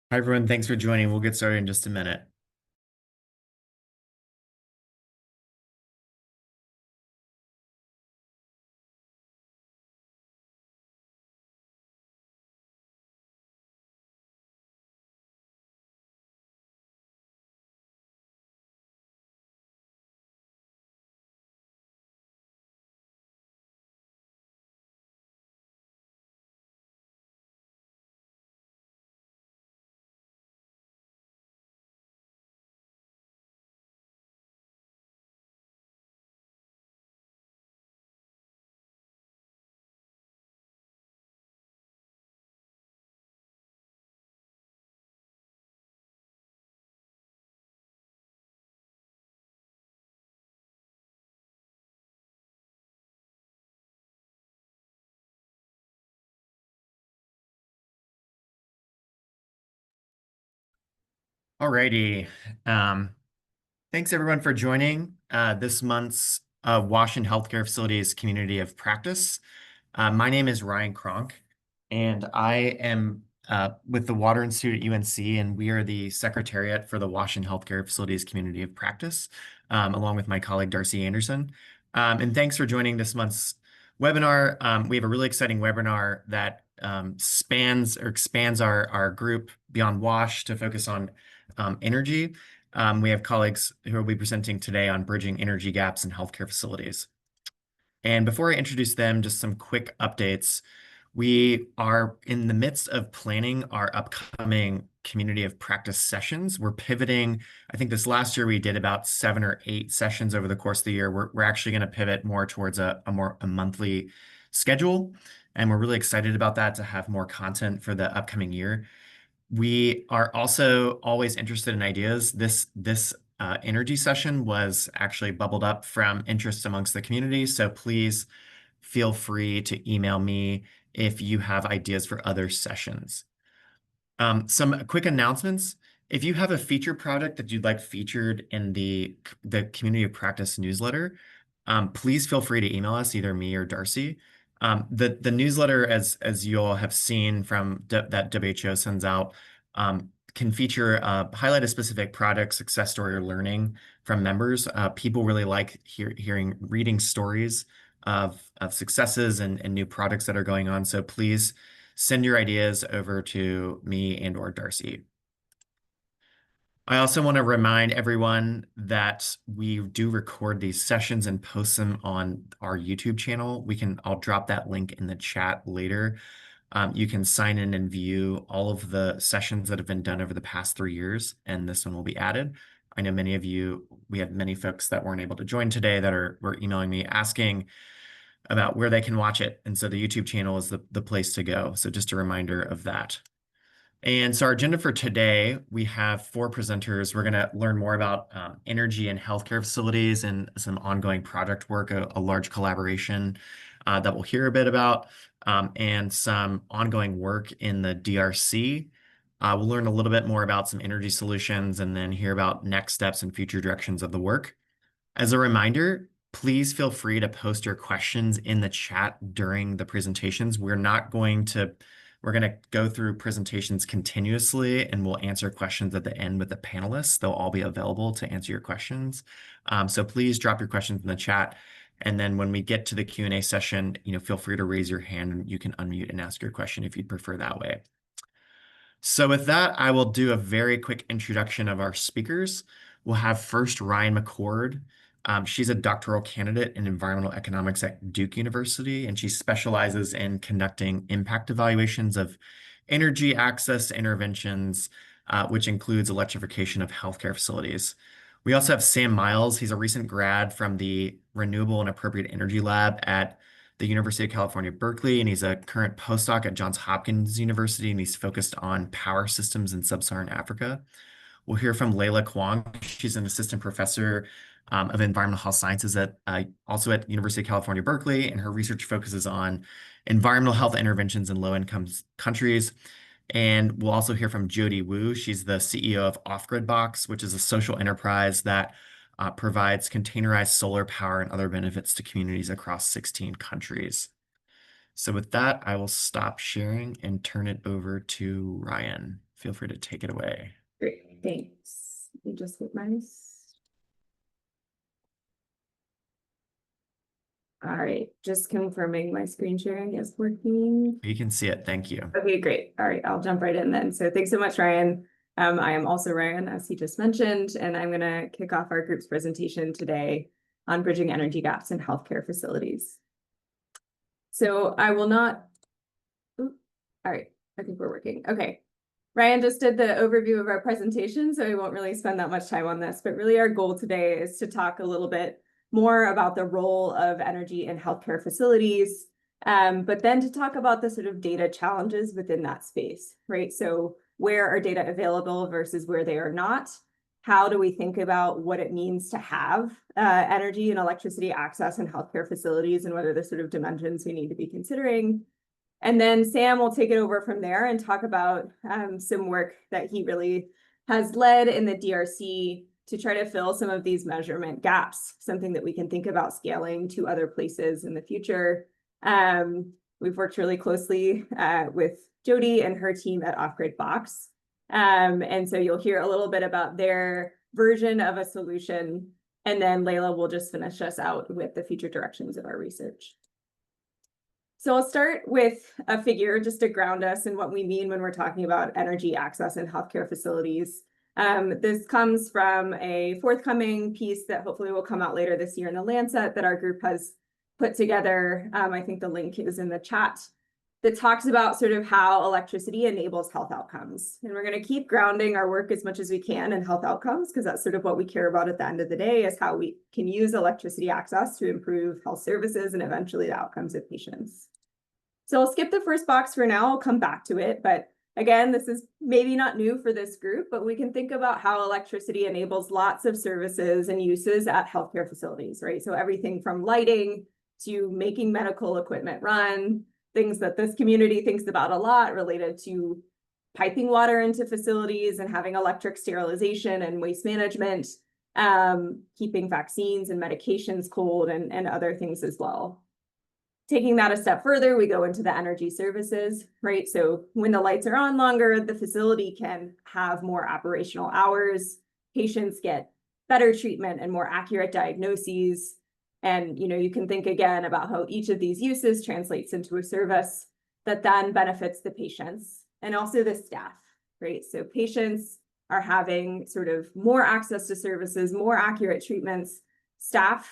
Hi, everyone. Thanks for joining. We'll get started in just a minute. Alrighty. Um, Thanks everyone for joining this month's Washington Healthcare Facilities Community of Practice. My name is Ryan Kronk, and I am with the Water Institute at UNC, and we are the Secretariat for the Washington Healthcare Facilities Community of Practice, along with my colleague Darcy Anderson. And thanks for joining this month's webinar. We have a really exciting webinar that spans or expands our group beyond WASH to focus on energy. We have colleagues who will be presenting today on bridging energy gaps in healthcare facilities. And before I introduce them, just some quick updates. We are in the midst of planning our upcoming community of practice sessions. We're pivoting. I think this last year we did about 7 or 8 sessions over the course of the year. We're actually going to pivot more towards a monthly schedule. And we're really excited about that to have more content for the upcoming year. We are also always interested in ideas. This energy session was actually bubbled up from interest amongst the community. So please feel free to email me if you have ideas for other sessions. Some quick announcements. If you have a feature product that you'd like featured in the Community of Practice newsletter, please feel free to email us, either me or Darcy. The newsletter, as you all have seen from that WHO sends out, can feature highlight a specific product, success story, or learning from members. People really like reading stories of successes and new products that are going on. So please send your ideas over to me and or Darcy. I also want to remind everyone that we do record these sessions and post them on our YouTube channel. I'll drop that link in the chat later. You can sign in and view all of the sessions that have been done over the past 3 years, and this one will be added. I know we had many folks that weren't able to join today that were emailing me asking about where they can watch it. And so the YouTube channel is the place to go. So just a reminder of that. And so our agenda for today, we have 4 presenters. We're going to learn more about energy and healthcare facilities and some ongoing project work, a large collaboration that we'll hear a bit about, and some ongoing work in the DRC. We'll learn a little bit more about some energy solutions and then hear about next steps and future directions of the work. As a reminder, please feel free to post your questions in the chat during the presentations. We're going to go through presentations continuously, and we'll answer questions at the end with the panelists. They'll all be available to answer your questions. So please drop your questions in the chat. And then when we get to the Q&A session, feel free to raise your hand and you can unmute and ask your question if you'd prefer that way. So with that, I will do a very quick introduction of our speakers. We'll have first Ryan McCord. She's a doctoral candidate in environmental economics at Duke University, and she specializes in conducting impact evaluations of energy access interventions, which includes electrification of healthcare facilities. We also have Sam Miles. He's a recent grad from the Renewable and Appropriate Energy Lab at the University of California, Berkeley, and he's a current postdoc at Johns Hopkins University, and he's focused on power systems in sub-Saharan Africa. We'll hear from Leila Kwong. She's an assistant professor of environmental health sciences also at University of California, Berkeley, and her research focuses on environmental health interventions in low-income countries. And we'll also hear from Jody Wu. She's the CEO of Off Grid Box, which is a social enterprise that provides containerized solar power and other benefits to communities across 16 countries. So with that, I will stop sharing and turn it over to Ryan. feel free to take it away. Great, thanks. Let me just hit my. All right, just confirming my screen sharing is working. You can see it. Thank you. Okay, great. All right, I'll jump right in then. So thanks so much, Ryan. I am also Ryan, as he just mentioned, and I'm going to kick off our group's presentation today on bridging energy gaps in healthcare facilities. So I will not. All right, I think we're working. Okay. Ryan just did the overview of our presentation, so we won't really spend that much time on this, but really our goal today is to talk a little bit more about the role of energy in healthcare facilities, but then to talk about the sort of data challenges within that space, right? So where are data available versus where they are not? How do we think about what it means to have energy and electricity access in healthcare facilities, and what are the sort of dimensions we need to be considering? And then Sam will take it over from there and talk about some work that he really has led in the DRC to try to fill some of these measurement gaps, something that we can think about scaling to other places in the future. We've worked really closely with Jody and her team at Off-Grid Box. And so you'll hear a little bit about their version of a solution. And then Layla will just finish us out with the future directions of our research. So I'll start with a figure just to ground us in what we mean when we're talking about energy access in healthcare facilities. This comes from a forthcoming piece that hopefully will come out later this year in the Lancet that our group has put together. I think the link is in the chat, that talks about sort of how electricity enables health outcomes. And we're going to keep grounding our work as much as we can in health outcomes, because that's sort of what we care about at the end of the day, is how we can use electricity access to improve health services and eventually the outcomes of patients. So I'll skip the first box for now. I'll come back to it. But again, this is maybe not new for this group, but we can think about how electricity enables lots of services and uses at healthcare facilities, right? So everything from lighting to making medical equipment run, things that this community thinks about a lot related to piping water into facilities and having electric sterilization and waste management, keeping vaccines and medications cold, and other things as well. Taking that a step further, we go into the energy services, right? So when the lights are on longer, the facility can have more operational hours. Patients get better treatment and more accurate diagnoses. And you can think again about how each of these uses translates into a service that then benefits the patients and also the staff, right? So patients are having sort of more access to services, more accurate treatments. Staff,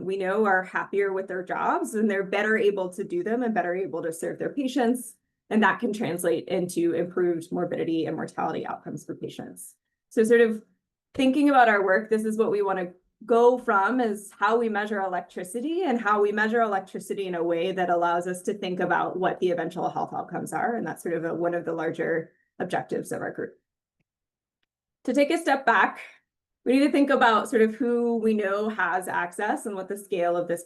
we know, are happier with their jobs, and they're better able to do them and better able to serve their patients. And that can translate into improved morbidity and mortality outcomes for patients. So sort of thinking about our work, this is what we want to go from, is how we measure electricity and how we measure electricity in a way that allows us to think about what the eventual health outcomes are. And that's sort of one of the larger objectives of our group. To take a step back, we need to think about sort of who we know has access and what the scale of this.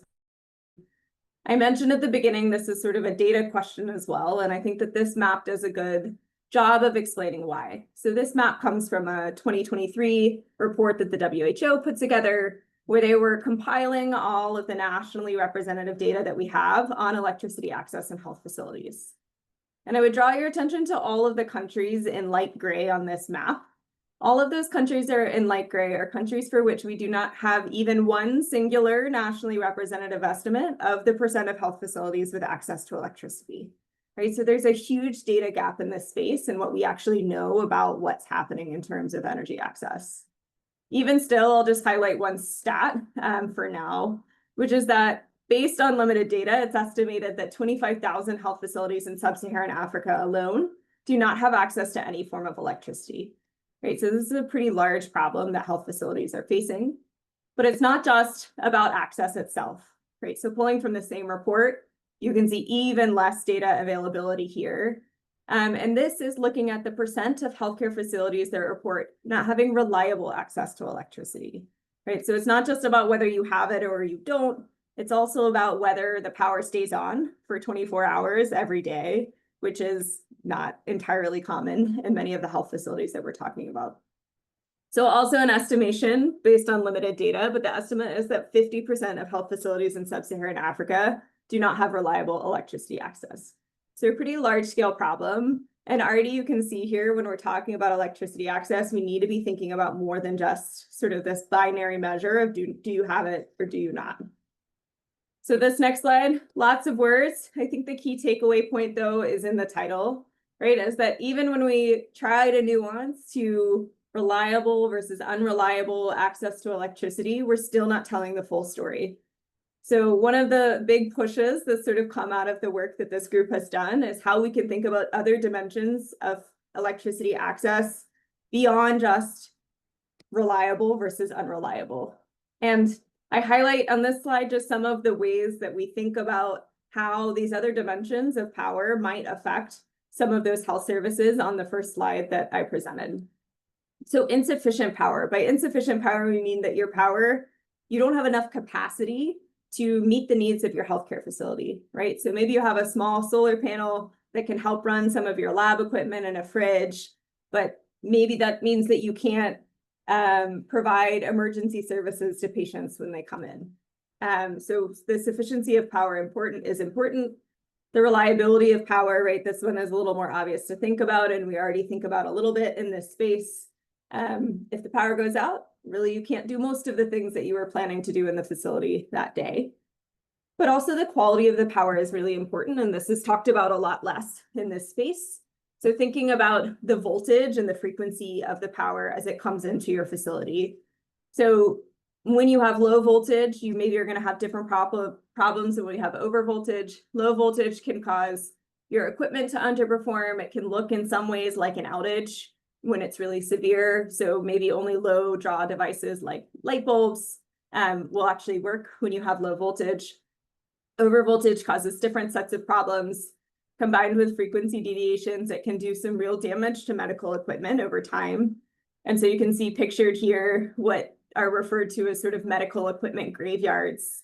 I mentioned at the beginning, this is sort of a data question as well. And I think that this map does a good job of explaining why. So this map comes from a 2023 report that the WHO put together, where they were compiling all of the nationally representative data that we have on electricity access in health facilities. And I would draw your attention to all of the countries in light gray on this map. All of those countries that are in light gray are countries for which we do not have even one singular nationally representative estimate of the percent of health facilities with access to electricity, right? So there's a huge data gap in this space and what we actually know about what's happening in terms of energy access. Even still, I'll just highlight one stat for now, which is that based on limited data, it's estimated that 25,000 health facilities in sub-Saharan Africa alone do not have access to any form of electricity. Right, so this is a pretty large problem that health facilities are facing, but it's not just about access itself, right? So pulling from the same report, you can see even less data availability here. And this is looking at the percent of healthcare facilities that report not having reliable access to electricity, right? So it's not just about whether you have it or you don't, it's also about whether the power stays on for 24 hours every day, which is not entirely common in many of the health facilities that we're talking about. So also an estimation based on limited data, but the estimate is that 50% of health facilities in sub-Saharan Africa do not have reliable electricity access. So a pretty large scale problem. And already you can see here when we're talking about electricity access, we need to be thinking about more than just sort of this binary measure of do you have it or do you not? So this next slide, lots of words. I think the key takeaway point though is in the title, right? Is that even when we try to nuance to reliable versus unreliable access to electricity, we're still not telling the full story. So one of the big pushes that sort of come out of the work that this group has done is how we can think about other dimensions of electricity access beyond just reliable versus unreliable. And I highlight on this slide just some of the ways that we think about how these other dimensions of power might affect some of those health services on the first slide that I presented. So insufficient power. By insufficient power, we mean that your power, you don't have enough capacity to meet the needs of your healthcare facility, right? So maybe you have a small solar panel that can help run some of your lab equipment and a fridge, but maybe that means that you can't provide emergency services to patients when they come in. So the sufficiency of power is important. The reliability of power, right? This one is a little more obvious to think about, and we already think about a little bit in this space. If the power goes out, really you can't do most of the things that you were planning to do in the facility that day. But also the quality of the power is really important, and this is talked about a lot less in this space. So thinking about the voltage and the frequency of the power as it comes into your facility. So when you have low voltage, you maybe are going to have different problems than when you have over voltage. Low voltage can cause your equipment to underperform. It can look in some ways like an outage when it's really severe. So maybe only low draw devices like light bulbs will actually work when you have low voltage. Over voltage causes different sets of problems. Combined with frequency deviations, it can do some real damage to medical equipment over time. And so you can see pictured here what are referred to as sort of medical equipment graveyards.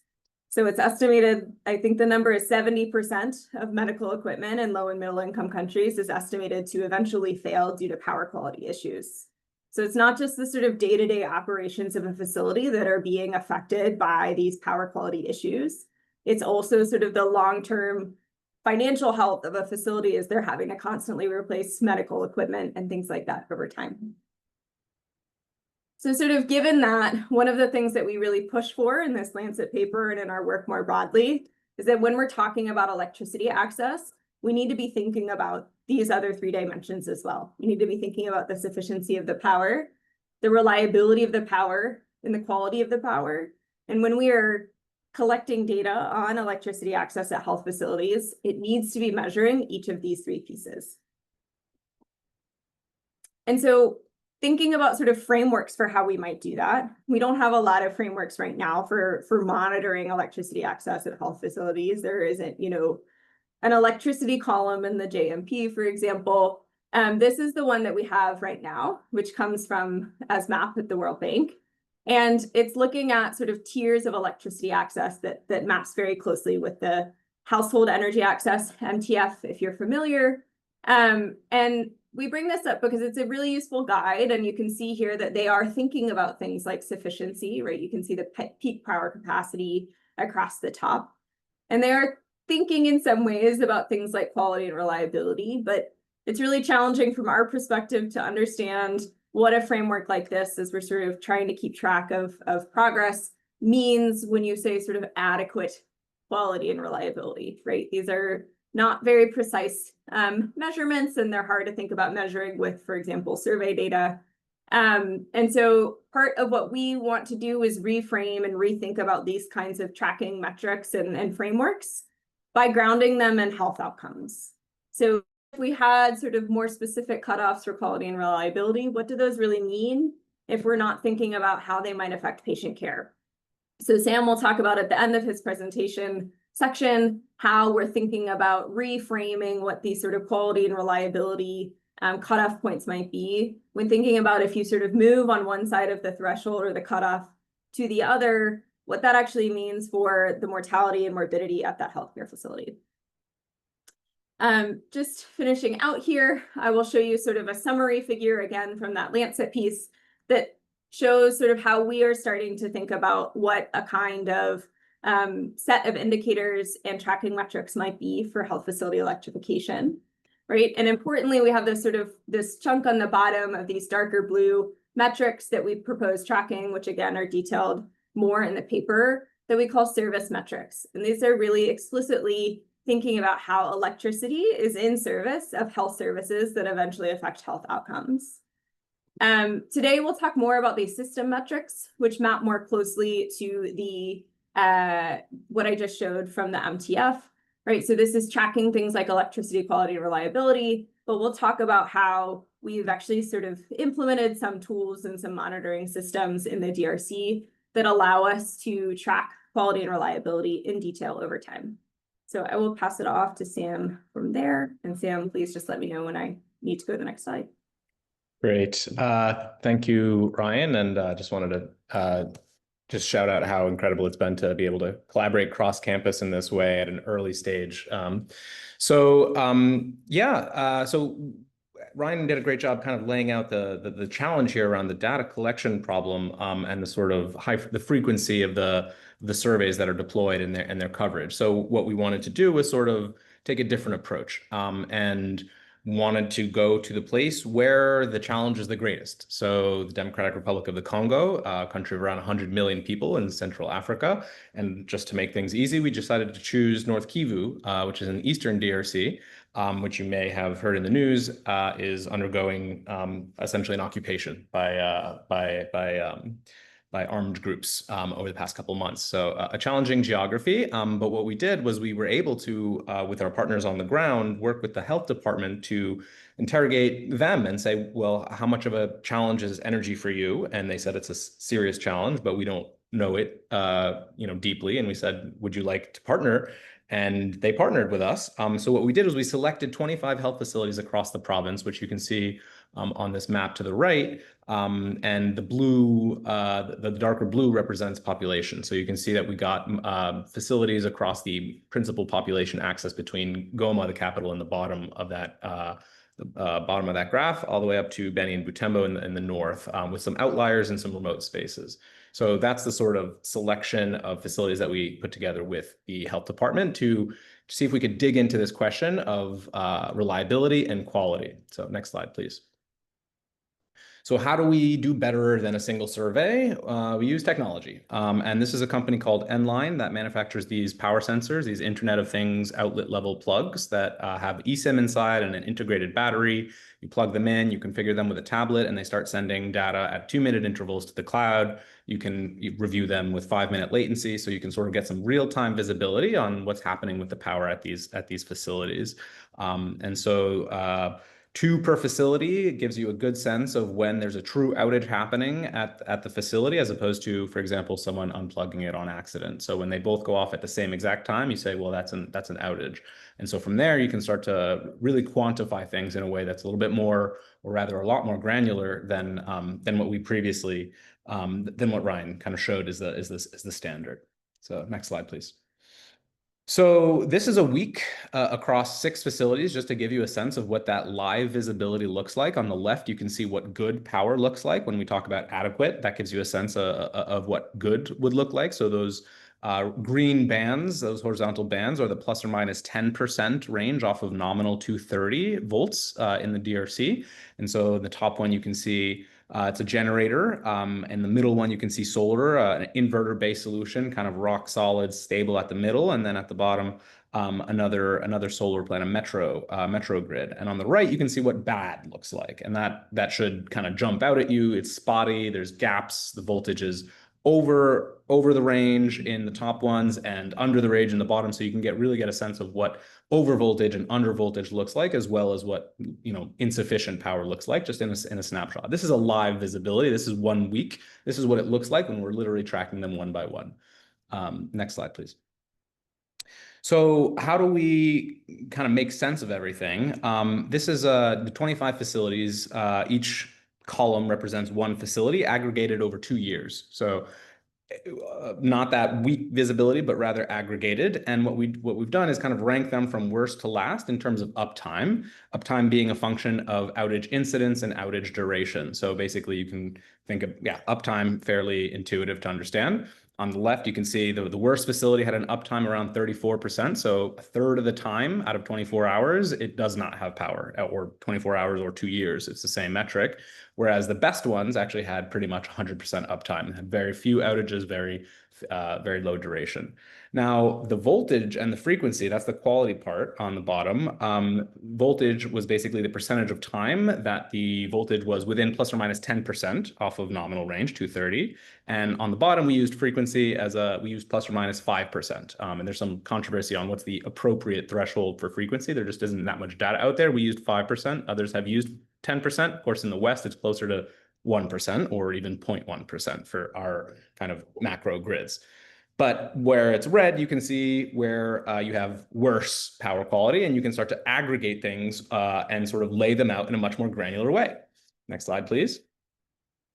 So it's estimated, I think the number is 70% of medical equipment in low and middle income countries is estimated to eventually fail due to power quality issues. So it's not just the sort of day-to-day operations of a facility that are being affected by these power quality issues. It's also sort of the long-term financial health of a facility as they're having to constantly replace medical equipment and things like that over time. So sort of given that, one of the things that we really push for in this Lancet paper and in our work more broadly is that when we're talking about electricity access, we need to be thinking about these other three dimensions as well. We need to be thinking about the sufficiency of the power, the reliability of the power, and the quality of the power. And when we are collecting data on electricity access at health facilities, it needs to be measuring each of these three pieces. And so thinking about sort of frameworks for how we might do that, we don't have a lot of frameworks right now for monitoring electricity access at health facilities. There isn't, an electricity column in the JMP, for example. This is the one that we have right now, which comes from ASMAP at the World Bank. And it's looking at sort of tiers of electricity access that maps very closely with the household energy access, MTF, if you're familiar. And we bring this up because it's a really useful guide, and you can see here that they are thinking about things like sufficiency, right? You can see the peak power capacity across the top. And they are thinking in some ways about things like quality and reliability, but it's really challenging from our perspective to understand what a framework like this, as we're sort of trying to keep track of progress, means when you say sort of adequate quality and reliability, right? These are not very precise measurements, and they're hard to think about measuring with, for example, survey data. And so part of what we want to do is reframe and rethink about these kinds of tracking metrics and frameworks by grounding them in health outcomes. So if we had sort of more specific cutoffs for quality and reliability, what do those really mean if we're not thinking about how they might affect patient care? So Sam will talk about at the end of his presentation section how we're thinking about reframing what these sort of quality and reliability cutoff points might be when thinking about if you sort of move on one side of the threshold or the cutoff to the other, what that actually means for the mortality and morbidity at that healthcare facility. Just finishing out here, I will show you sort of a summary figure again from that Lancet piece that shows sort of how we are starting to think about what a kind of set of indicators and tracking metrics might be for health facility electrification. right? And importantly, we have this chunk on the bottom of these darker blue metrics that we propose tracking, which again are detailed more in the paper, that we call service metrics. And these are really explicitly thinking about how electricity is in service of health services that eventually affect health outcomes. Today, we'll talk more about these system metrics, which map more closely to the what I just showed from the MTF, right? So this is tracking things like electricity quality and reliability, but we'll talk about how we've actually sort of implemented some tools and some monitoring systems in the DRC that allow us to track quality and reliability in detail over time. So I will pass it off to Sam from there. And Sam, please just let me know when I need to go to the next slide. Great. Thank you, Ryan. And just wanted to just shout out how incredible it's been to be able to collaborate cross campus in this way at an early stage. So Ryan did a great job kind of laying out the challenge here around the data collection problem and the sort of the frequency of the surveys that are deployed and their coverage. So what we wanted to do was sort of take a different approach and wanted to go to the place where the challenge is the greatest. So the Democratic Republic of the Congo, a country of around 100 million people in Central Africa. And just to make things easy, we decided to choose North Kivu, which is in eastern DRC, which you may have heard in the news, is undergoing essentially an occupation by armed groups over the past couple of months. So a challenging geography, but what we did was we were able to, with our partners on the ground, work with the health department to interrogate them and say, well, how much of a challenge is energy for you? And they said it's a serious challenge, but we don't know it deeply. And we said, would you like to partner? And they partnered with us. So what we did was we selected 25 health facilities across the province, which you can see on this map to the right. And the blue, the darker blue represents population. So you can see that we got facilities across the principal population axis between Goma, the capital, and the bottom of that graph, all the way up to Beni and Butembo in the north, with some outliers and some remote spaces. So that's the sort of selection of facilities that we put together with the health department to see if we could dig into this question of reliability and quality. So next slide, please. So how do we do better than a single survey? We use technology. And this is a company called Nline that manufactures these power sensors, these Internet of Things outlet level plugs that have eSIM inside and an integrated battery. You plug them in, you configure them with a tablet, and they start sending data at 2-minute intervals to the cloud. You can review them with 5-minute latency, so you can sort of get some real-time visibility on what's happening with the power at these facilities. And so 2 per facility. It gives you a good sense of when there's a true outage happening at the facility, as opposed to, for example, someone unplugging it on accident. So when they both go off at the same exact time, you say, well, that's an outage. And so from there, you can start to really quantify things in a way that's a little bit more, or rather a lot more granular than what we previously, than what Ryan kind of showed is the standard. So next slide, please. So this is a week across 6 facilities, just to give you a sense of what that live visibility looks like. On the left, you can see what good power looks like. When we talk about adequate, that gives you a sense of what good would look like. So those green bands, those horizontal bands, are the plus or minus 10% range off of nominal 230 volts in the DRC. And so the top one, you can see it's a generator. And the middle one, you can see solar, an inverter-based solution, kind of rock solid, stable at the middle. And then at the bottom, another solar plant, a metro grid. And on the right, you can see what bad looks like. And that should kind of jump out at you. It's spotty, there's gaps, the voltage is over the range in the top ones and under the range in the bottom, so you can really get a sense of what over voltage and under voltage looks like, as well as what insufficient power looks like, just in a snapshot. This is a live visibility. This is 1 week. This is what it looks like when we're literally tracking them one by one. Next slide, please. So how do we kind of make sense of everything? This is the 25 facilities. Each column represents 1 facility aggregated over 2 years. So not that weak visibility, but rather aggregated. And what we've done is kind of rank them from worst to last in terms of uptime. Uptime being a function of outage incidence and outage duration. So basically you can think of, uptime fairly intuitive to understand. On the left, you can see the worst facility had an uptime around 34%. So a third of the time out of 24 hours, it does not have power, or 24 hours or 2 years. It's the same metric. Whereas the best ones actually had pretty much 100% uptime, had very few outages, very low duration. Now, the voltage and the frequency, that's the quality part on the bottom. Voltage was basically the percentage of time that the voltage was within plus or minus 10% off of nominal range, 230. And on the bottom, we used frequency we used plus or minus 5%. And there's some controversy on what's the appropriate threshold for frequency. There just isn't that much data out there. We used 5%. Others have used 10%. Of course, in the West, it's closer to 1% or even 0.1% for our kind of macro grids. But where it's red, you can see where you have worse power quality, and you can start to aggregate things and sort of lay them out in a much more granular way. Next slide, please.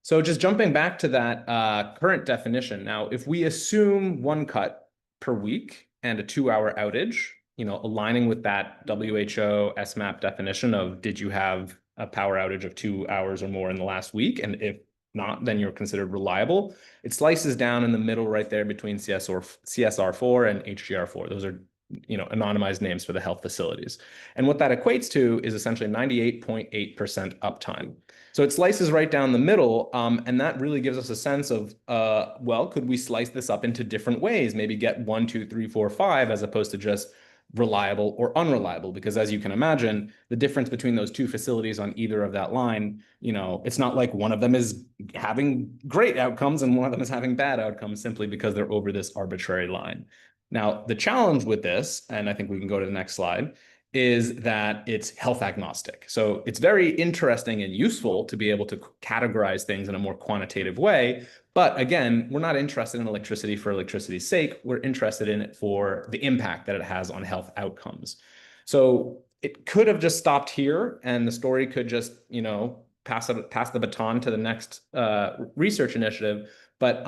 So just jumping back to that current definition. Now, if we assume 1 cut per week and a 2-hour outage, aligning with that WHO SMAP definition of did you have a power outage of 2 hours or more in the last week? And if not, then you're considered reliable. It slices down in the middle right there between CSR4 and HGR4. Those are anonymized names for the health facilities. And what that equates to is essentially 98.8% uptime. So it slices right down the middle, and that really gives us a sense of, well, could we slice this up into different ways? Maybe get 1, 2, 3, 4, 5, as opposed to just reliable or unreliable, because as you can imagine, the difference between those two facilities on either of that line, it's not like one of them is having great outcomes and one of them is having bad outcomes simply because they're over this arbitrary line. Now, the challenge with this, and I think we can go to the next slide, is that it's health agnostic. So it's very interesting and useful to be able to categorize things in a more quantitative way. But again, we're not interested in electricity for electricity's sake. We're interested in it for the impact that it has on health outcomes. So it could have just stopped here and the story could just, pass the baton to the next research initiative. But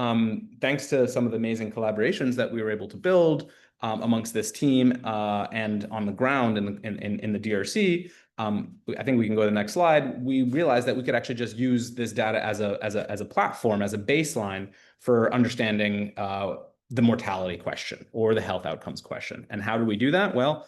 thanks to some of the amazing collaborations that we were able to build amongst this team and on the ground in the DRC, I think we can go to the next slide. We realized that we could actually just use this data as a platform, as a baseline for understanding the mortality question or the health outcomes question. And how do we do that? Well,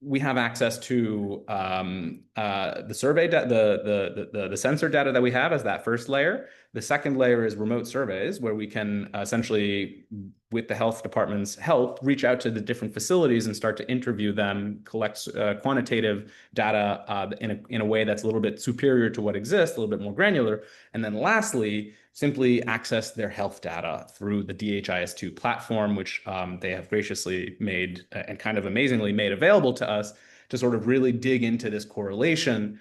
we have access to the survey, the sensor data that we have as that first layer. The second layer is remote surveys, where we can essentially, with the health department's help, reach out to the different facilities and start to interview them, collect quantitative data in a way that's a little bit superior to what exists, a little bit more granular. And then lastly, simply access their health data through the DHIS2 platform, which they have graciously made and kind of amazingly made available to us to sort of really dig into this correlation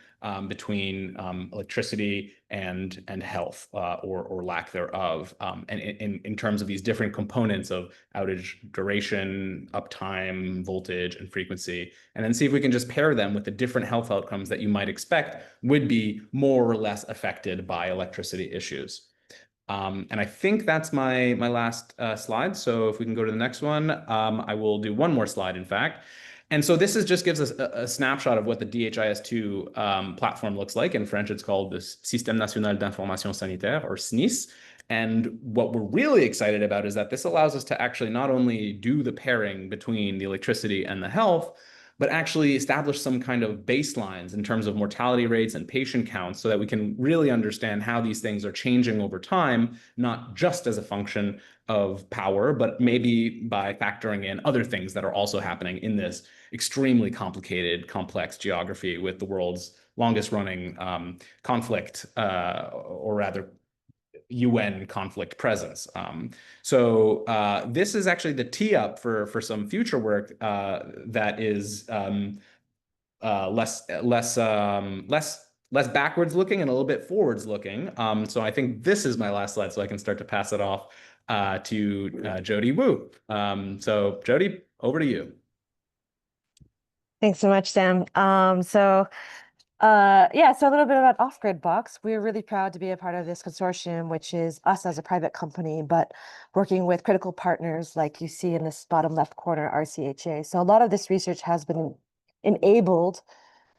between electricity and health or lack thereof, and in terms of these different components of outage duration, uptime, voltage, and frequency, and then see if we can just pair them with the different health outcomes that you might expect would be more or less affected by electricity issues. And I think that's my last slide. So if we can go to the next one, I will do one more slide, in fact. And so this just gives us a snapshot of what the DHIS2 platform looks like. In French, it's called the Système National d'Information Sanitaire, or SNIS. And what we're really excited about is that this allows us to actually not only do the pairing between the electricity and the health, but actually establish some kind of baselines in terms of mortality rates and patient counts so that we can really understand how these things are changing over time, not just as a function of power, but maybe by factoring in other things that are also happening in this extremely complicated, complex geography with the world's longest running conflict, or rather UN conflict presence. So this is actually the tee up for some future work that is less backwards looking and a little bit forwards looking. So I think this is my last slide, so I can start to pass it off to Jody Wu. So Jody, over to you. Thanks so much, Sam. So a little bit about Off-Grid Box. We're really proud to be a part of this consortium, which is us as a private company, but working with critical partners like you see in this bottom left corner, RCHA. So a lot of this research has been enabled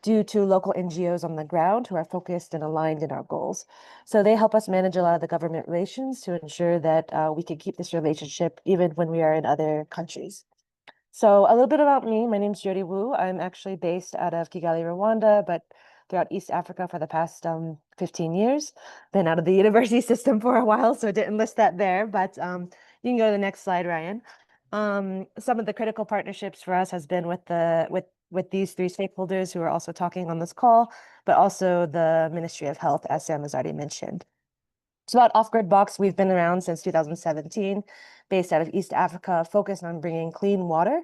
due to local NGOs on the ground who are focused and aligned in our goals. So they help us manage a lot of the government relations to ensure that we can keep this relationship even when we are in other countries. So a little bit about me. My name's Jody Wu. I'm actually based out of Kigali, Rwanda, but throughout East Africa for the past 15 years. Been out of the university system for a while, so didn't list that there, but you can go to the next slide, Ryan. Some of the critical partnerships for us has been with these three stakeholders who are also talking on this call, but also the Ministry of Health, as Sam has already mentioned. So about Off-Grid Box, we've been around since 2017, based out of East Africa, focused on bringing clean water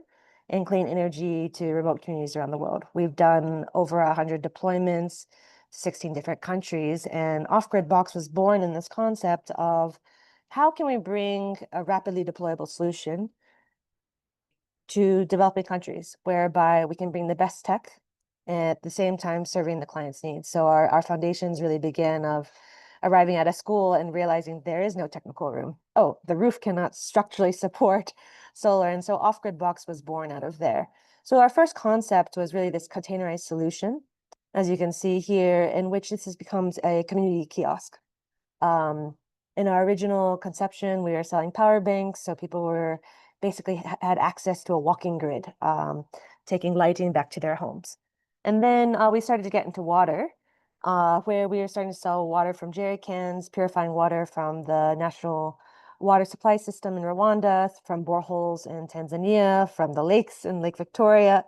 and clean energy to remote communities around the world. We've done over 100 deployments, 16 different countries, and Off-Grid Box was born in this concept of how can we bring a rapidly deployable solution to developing countries, whereby we can bring the best tech and at the same time serving the client's needs. So our foundations really began of arriving at a school and realizing there is no technical room. Oh, the roof cannot structurally support solar. And so Off-Grid Box was born out of there. So our first concept was really this containerized solution, as you can see here, in which this becomes a community kiosk. In our original conception, we were selling power banks, so people were basically had access to a walking grid, taking lighting back to their homes. And then we started to get into water, where we were starting to sell water from jerry cans, purifying water from the national water supply system in Rwanda, from boreholes in Tanzania, from the lakes in Lake Victoria.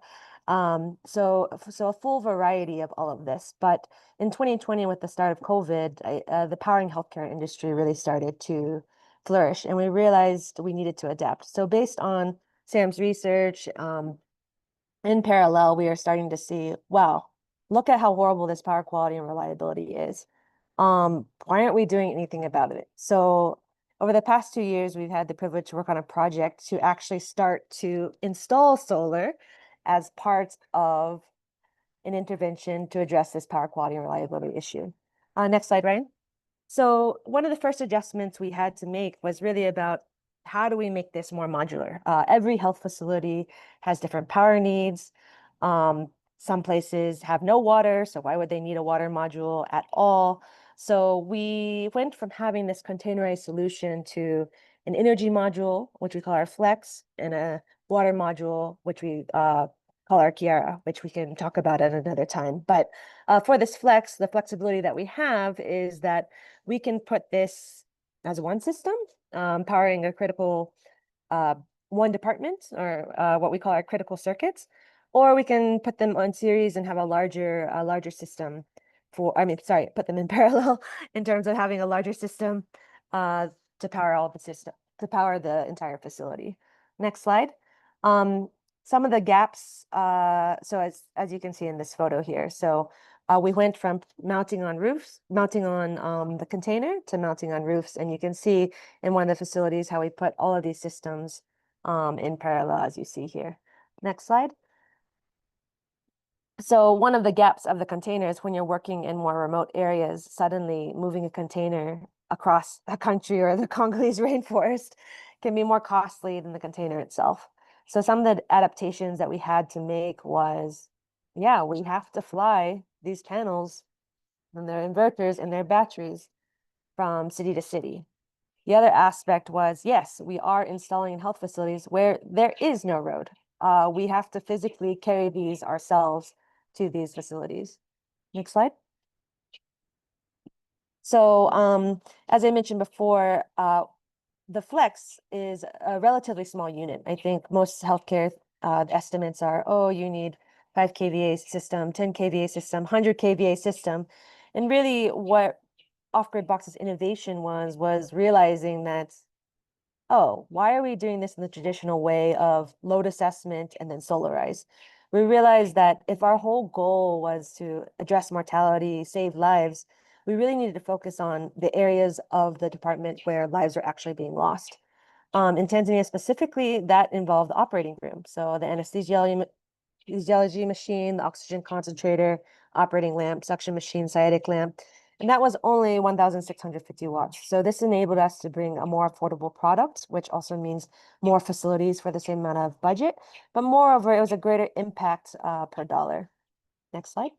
So a full variety of all of this. But in 2020, with the start of COVID, the powering healthcare industry really started to flourish, and we realized we needed to adapt. So based on Sam's research, in parallel, we are starting to see, wow, look at how horrible this power quality and reliability is. Why aren't we doing anything about it? So over the past 2 years, we've had the privilege to work on a project to actually start to install solar as part of an intervention to address this power quality and reliability issue. Next slide, Ryan. So one of the first adjustments we had to make was really about how do we make this more modular? Every health facility has different power needs. Some places have no water, so why would they need a water module at all? So we went from having this containerized solution to an energy module, which we call our Flex, and a water module, which we call our Kiara, which we can talk about at another time. But for this Flex, the flexibility that we have is that we can put this as one system, powering a critical one department, or what we call our critical circuits, or we can put them on series and have a larger system put them in parallel in terms of having a larger system to power all the system, to power the entire facility. Next slide. Some of the gaps, so as you can see in this photo here, so we went from mounting on the container to mounting on roofs, and you can see in one of the facilities how we put all of these systems in parallel, as you see here. Next slide. So one of the gaps of the container is when you're working in more remote areas, suddenly moving a container across a country or the Congolese rainforest can be more costly than the container itself. So some of the adaptations that we had to make was, yeah, we have to fly these panels and their inverters and their batteries from city to city. The other aspect was, yes, we are installing in health facilities where there is no road. We have to physically carry these ourselves to these facilities. Next slide. So as I mentioned before, the Flex is a relatively small unit. I think most healthcare estimates are, oh, you need 5 kVA system, 10 kVA system, 100 kVA system. And really what Off-Grid Box's innovation was realizing that, oh, why are we doing this in the traditional way of load assessment and then solarize? We realized that if our whole goal was to address mortality, save lives, we really needed to focus on the areas of the department where lives are actually being lost. In Tanzania specifically, that involved the operating room. So the anesthesiology machine, the oxygen concentrator, operating lamp, suction machine, sciatic lamp. And that was only 1,650 watts. So this enabled us to bring a more affordable product, which also means more facilities for the same amount of budget. But moreover, it was a greater impact per dollar. Next slide.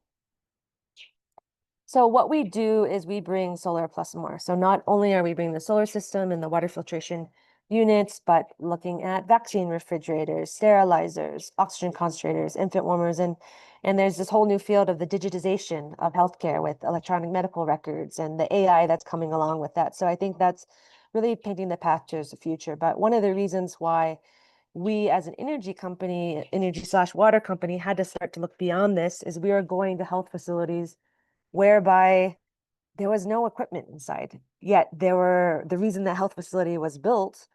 So what we do is we bring solar plus more. So not only are we bringing the solar system and the water filtration units, but looking at vaccine refrigerators, sterilizers, oxygen concentrators, infant warmers, and there's this whole new field of the digitization of healthcare with electronic medical records and the AI that's coming along with that. So I think that's really painting the path towards the future. But one of the reasons why we as an energy company, energy slash water company, had to start to look beyond this is we are going to health facilities whereby there was no equipment inside. Yet the reason the health facility was built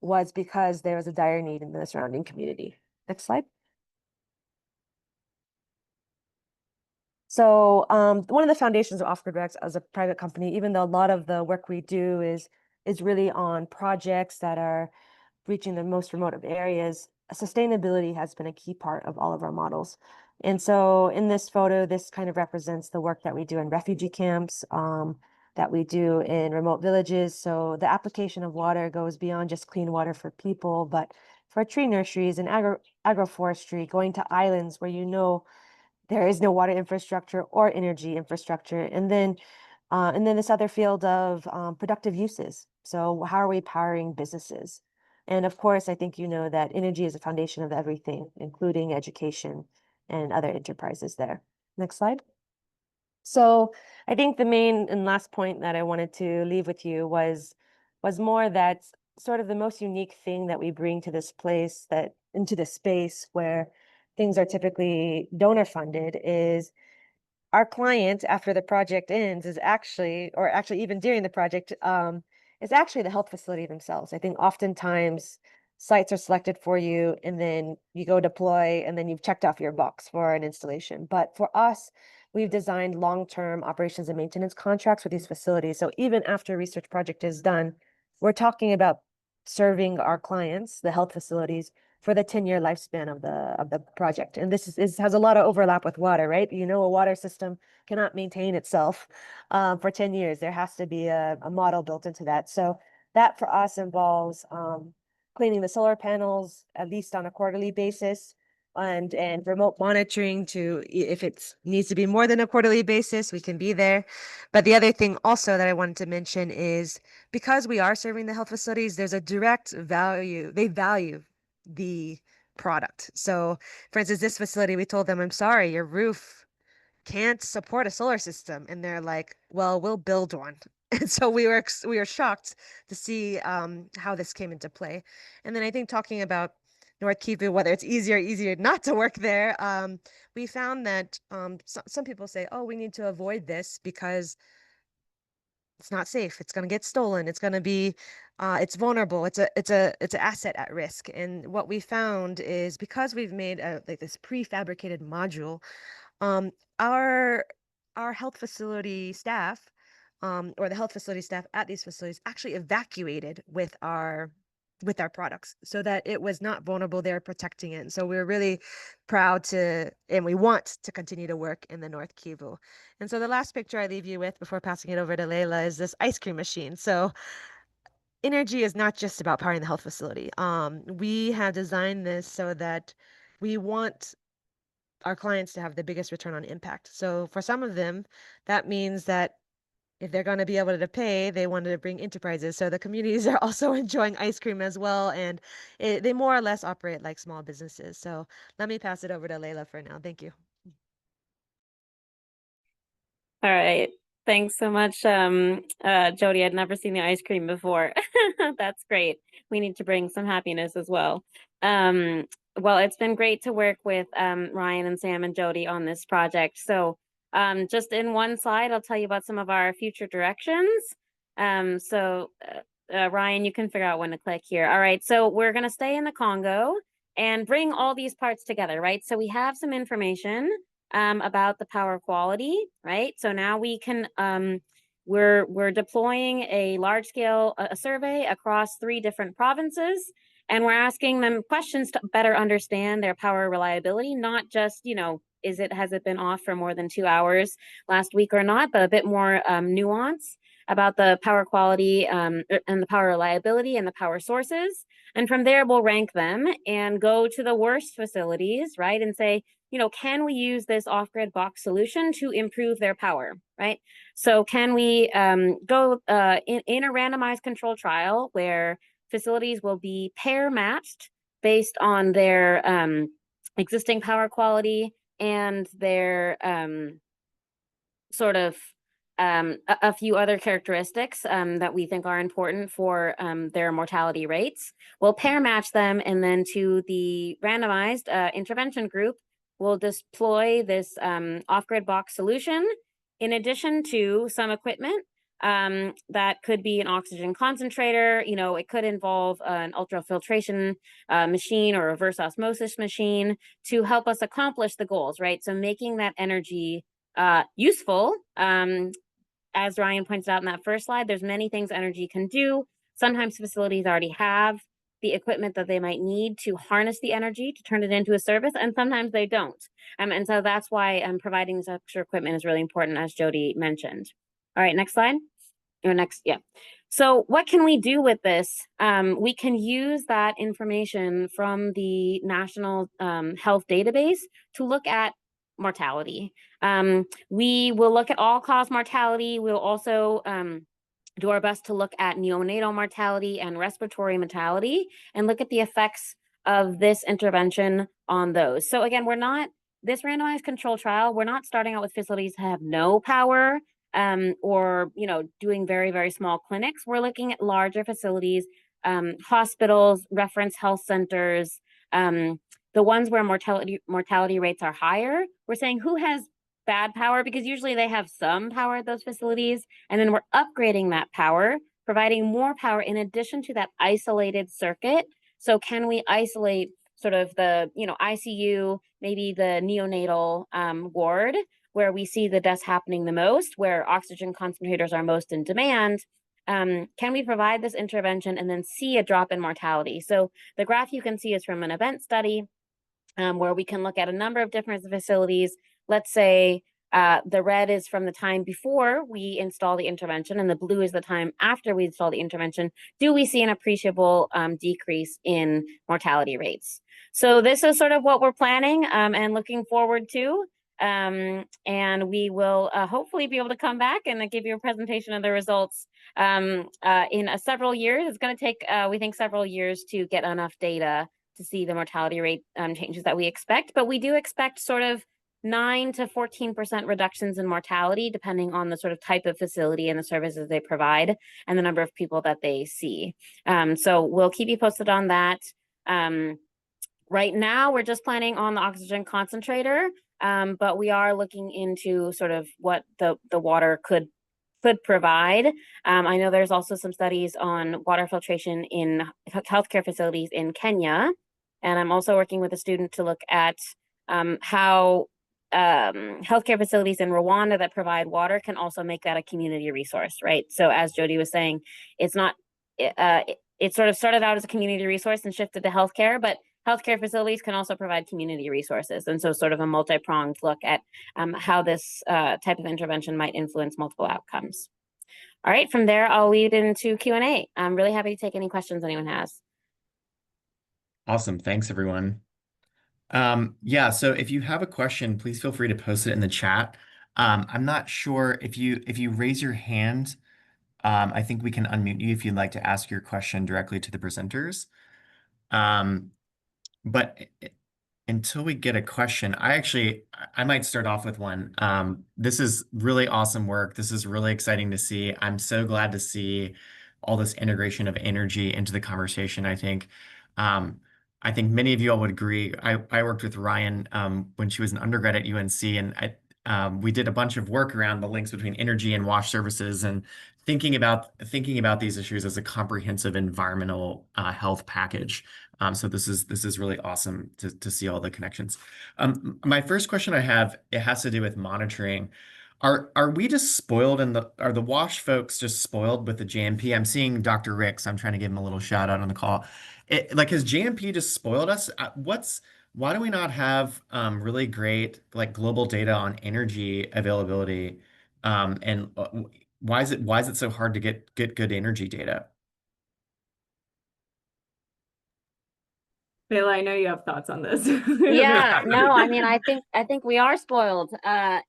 was because there was a dire need in the surrounding community. Next slide. So one of the foundations of Off-Grid Rex as a private company, even though a lot of the work we do is really on projects that are reaching the most remote of areas, sustainability has been a key part of all of our models. And so in this photo, this kind of represents the work that we do in refugee camps, that we do in remote villages. So the application of water goes beyond just clean water for people, but for tree nurseries and agroforestry, going to islands where there is no water infrastructure or energy infrastructure. And then this other field of productive uses. So how are we powering businesses? And of course, I think you know that energy is a foundation of everything, including education and other enterprises there. Next slide. So I think the main and last point that I wanted to leave with you was more that sort of the most unique thing that we bring to this place, that into this space where things are typically donor funded, is our client after the project ends is actually, or actually even during the project, is actually the health facility themselves. I think oftentimes sites are selected for you and then you go deploy and then you've checked off your box for an installation. But for us, we've designed long-term operations and maintenance contracts with these facilities. So even after a research project is done, we're talking about serving our clients, the health facilities, for the 10-year lifespan of the project. And this has a lot of overlap with water, right? You know, a water system cannot maintain itself for 10 years. There has to be a model built into that. So that for us involves cleaning the solar panels at least on a quarterly basis, and remote monitoring to, if it needs to be more than a quarterly basis, we can be there. But the other thing also that I wanted to mention is because we are serving the health facilities, there's a direct value. They value the product. So for instance, this facility, we told them, I'm sorry, your roof can't support a solar system. And they're like, well, we'll build one. And so we were shocked to see how this came into play. And then I think talking about North Kivu, whether it's easier not to work there, we found that some people say, oh, we need to avoid this because it's not safe. It's going to get stolen. It's going to be, it's vulnerable. It's an asset at risk. And what we found is because we've made like this prefabricated module, um, our our health facility staff, or the health facility staff at these facilities actually evacuated with our products so that it was not vulnerable. They're protecting it. And so we're really proud to, and we want to continue to work in the North Kivu. And so the last picture I leave you with before passing it over to Leila is this ice cream machine. So energy is not just about powering the health facility. We have designed this so that we want our clients to have the biggest return on impact. So for some of them, that means that if they're going to be able to pay, they wanted to bring enterprises. So the communities are also enjoying ice cream as well. And they more or less operate like small businesses. So let me pass it over to Leila for now. Thank you. All right. Thanks so much, Jody. I'd never seen the ice cream before. That's great. We need to bring some happiness as well. Well, it's been great to work with Ryan and Sam and Jody on this project. So just in one slide, I'll tell you about some of our future directions. Ryan, you can figure out when to click here. All right, so we're going to stay in the Congo and bring all these parts together, right? So we have some information about the power quality, right? So now we can, we're deploying a large scale survey across 3 different provinces, and we're asking them questions to better understand their power reliability, not just, has it been off for more than 2 hours last week or not, but a bit more nuance. about the power quality and the power reliability and the power sources. And from there, we'll rank them and go to the worst facilities, right? And say, can we use this off-grid box solution to improve their power, right? So can we go in a randomized control trial where facilities will be pair matched based on their existing power quality and their sort of a few other characteristics that we think are important for their mortality rates. We'll pair match them, and then to the randomized intervention group, we'll deploy this off-grid box solution in addition to some equipment that could be an oxygen concentrator. It could involve an ultrafiltration machine or a reverse osmosis machine to help us accomplish the goals, right? So making that energy useful. As Ryan pointed out in that first slide, there's many things energy can do. Sometimes facilities already have the equipment that they might need to harness the energy to turn it into a service, and sometimes they don't. And so that's why providing this extra equipment is really important, as Jody mentioned. All right, next slide. Or next, yeah. So what can we do with this? We can use that information from the National Health Database to look at mortality. We will look at all-cause mortality. We'll also do our best to look at neonatal mortality and respiratory mortality and look at the effects of this intervention on those. So again, this randomized control trial, we're not starting out with facilities that have no power or doing very, very small clinics. We're looking at larger facilities, hospitals, reference health centers, the ones where mortality rates are higher. We're saying who has bad power, because usually they have some power at those facilities, and then we're upgrading that power, providing more power in addition to that isolated circuit. So can we isolate sort of the ICU, maybe the neonatal ward, where we see the deaths happening the most, where oxygen concentrators are most in demand? Can we provide this intervention and then see a drop in mortality? So the graph you can see is from an event study where we can look at a number of different facilities. Let's say the red is from the time before we install the intervention, and the blue is the time after we install the intervention. Do we see an appreciable decrease in mortality rates? So this is sort of what we're planning and looking forward to. And we will hopefully be able to come back and give you a presentation of the results in several years. It's going to take, we think, several years to get enough data to see the mortality rate changes that we expect, but we do expect sort of 9 to 14% reductions in mortality, depending on the sort of type of facility and the services they provide and the number of people that they see. So we'll keep you posted on that. Right now, we're just planning on the oxygen concentrator, but we are looking into sort of what the water could provide. I know there's also some studies on water filtration in healthcare facilities in Kenya. And I'm also working with a student to look at how healthcare facilities in Rwanda that provide water can also make that a community resource, right? So as Jody was saying, it's not, it sort of started out as a community resource and shifted to healthcare, but healthcare facilities can also provide community resources. And so sort of a multi-pronged look at how this type of intervention might influence multiple outcomes. All right, from there, I'll lead into Q&A. I'm really happy to take any questions anyone has. Awesome. Thanks, everyone. Yeah, so if you have a question, please feel free to post it in the chat. I'm not sure if you raise your hand, I think we can unmute you if you'd like to ask your question directly to the presenters. But until we get a question, I might start off with one. This is really awesome work. This is really exciting to see. I'm so glad to see all this integration of energy into the conversation. I think many of you all would agree. I worked with Ryan when she was an undergrad at UNC, and we did a bunch of work around the links between energy and wash services, and thinking about these issues as a comprehensive environmental health package. So this is really awesome to see all the connections. My first question I have, it has to do with monitoring. Are we just spoiled are the WASH folks just spoiled with the JMP? I'm seeing Dr. Ricks. I'm trying to give him a little shout out on the call. Has JMP just spoiled us? Why do we not have really great global data on energy availability? And why is it so hard to get good energy data? Bayla, I know you have thoughts on this. Yeah, no, I mean, I think we are spoiled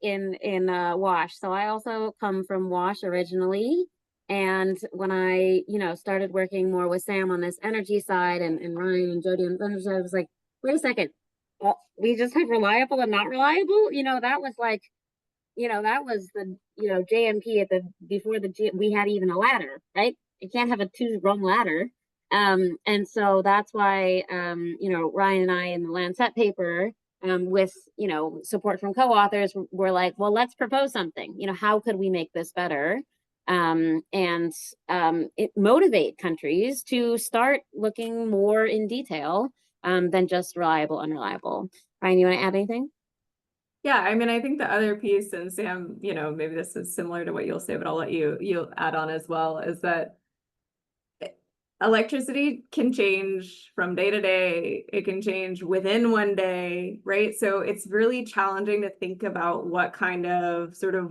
in Wash. So I also come from Wash originally. And when I, started working more with Sam on this energy side and Ryan and Jody on the energy side, I was like, wait a second. We just have reliable and not reliable. That was like, that was the, JMP at the before we had even a ladder, right? You can't have a two-rung ladder. And so that's why, Ryan and I in the Lancet paper, with, support from co-authors, were like, well, let's propose something. How could we make this better? And it motivate countries to start looking more in detail than just reliable, unreliable. Ryan, you want to add anything? Yeah, I mean, I think the other piece, and Sam, maybe this is similar to what you'll say, but I'll let you'll add on as well, is that electricity can change from day to day. It can change within one day, right? So it's really challenging to think about what kind of sort of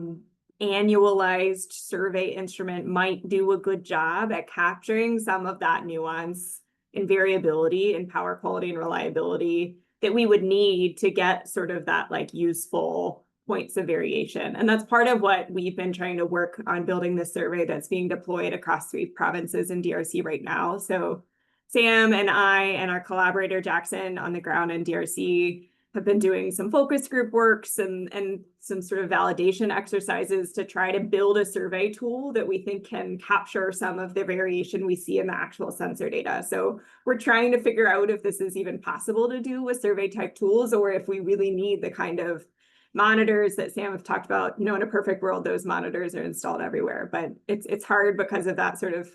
annualized survey instrument might do a good job at capturing some of that nuance and variability in power quality and reliability that we would need to get sort of that like useful points of variation. And that's part of what we've been trying to work on, building this survey that's being deployed across 3 provinces in DRC right now. So Sam and I and our collaborator Jackson on the ground in DRC have been doing some focus group works and some sort of validation exercises to try to build a survey tool that we think can capture some of the variation we see in the actual sensor data. So we're trying to figure out if this is even possible to do with survey type tools, or if we really need the kind of monitors that Sam have talked about. In a perfect world, those monitors are installed everywhere, but it's hard because of that sort of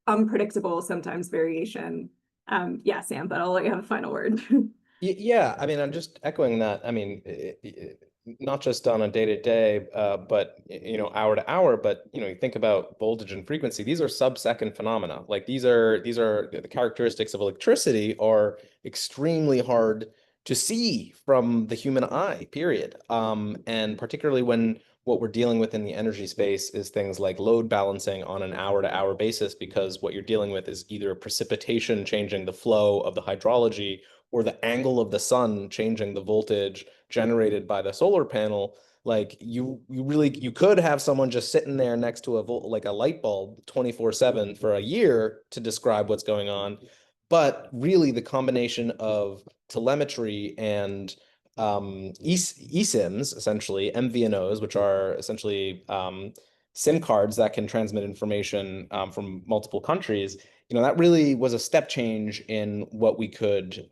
unpredictable, sometimes variation. Yeah, Sam, but I'll let you have a final word. Yeah, I mean, I'm just echoing that. I mean, not just on a day-to-day, but hour to hour. But you think about voltage and frequency; these are sub-second phenomena. Like these are the characteristics of electricity are extremely hard to see from the human eye. Period. And particularly when what we're dealing with in the energy space is things like load balancing on an hour-to-hour basis, because what you're dealing with is either precipitation changing the flow of the hydrology, or the angle of the sun changing the voltage generated by the solar panel. Like you could have someone just sitting there next to like a light bulb 24/7 for a year to describe what's going on. But really the combination of telemetry and eSIMs, essentially MVNOs, which are essentially SIM cards that can transmit information from multiple countries, that really was a step change in what we could